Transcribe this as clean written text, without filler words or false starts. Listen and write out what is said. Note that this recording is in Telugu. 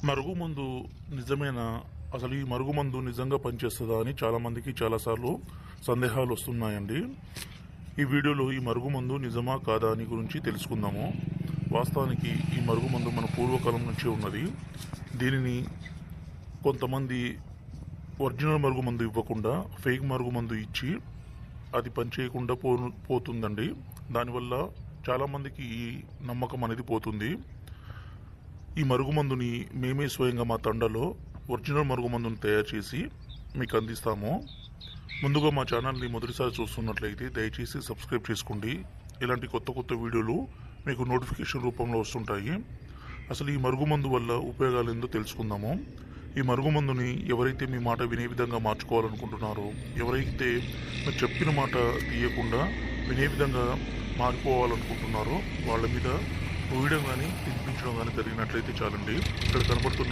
మరుగుమందు నిజమేనా? అసలు ఈ మరుగుమందు నిజంగా పనిచేస్తుందా అని చాలామందికి చాలాసార్లు సందేహాలు వస్తున్నాయండి. ఈ వీడియోలో ఈ మరుగుమందు నిజమా కాదా అని గురించి తెలుసుకుందాము. వాస్తవానికి ఈ మరుగుమందు మన పూర్వకాలం నుంచే ఉన్నది. దీనిని కొంతమంది ఒరిజినల్ మరుగుమందు ఇవ్వకుండా ఫేక్ మరుగుమందు ఇచ్చి అది పనిచేయకుండా పోతుందండి. దానివల్ల చాలామందికి ఈ నమ్మకం అనేది పోతుంది. ఈ మరుగుమందుని మేమే స్వయంగా మా తండలో ఒరిజినల్ మరుగుమందుని తయారు చేసి మీకు అందిస్తాము. ముందుగా మా ఛానల్ని మొదటిసారి చూస్తున్నట్లయితే దయచేసి సబ్స్క్రైబ్ చేసుకోండి. ఇలాంటి కొత్త కొత్త వీడియోలు మీకు నోటిఫికేషన్ రూపంలో వస్తుంటాయి. అసలు ఈ మరుగుమందు వల్ల ఉపయోగాలు ఏందో తెలుసుకుందాము. ఈ మరుగుమందుని ఎవరైతే మీ మాట వినే విధంగా మార్చుకోవాలనుకుంటున్నారో, ఎవరైతే మీరు చెప్పిన మాట తీయకుండా వినే విధంగా మారిపోవాలనుకుంటున్నారో వాళ్ళ మీద ఊయడం కానీ తినిపించడం కానీ జరిగినట్లయితే చాలండి. ఇక్కడ కనబడుతున్న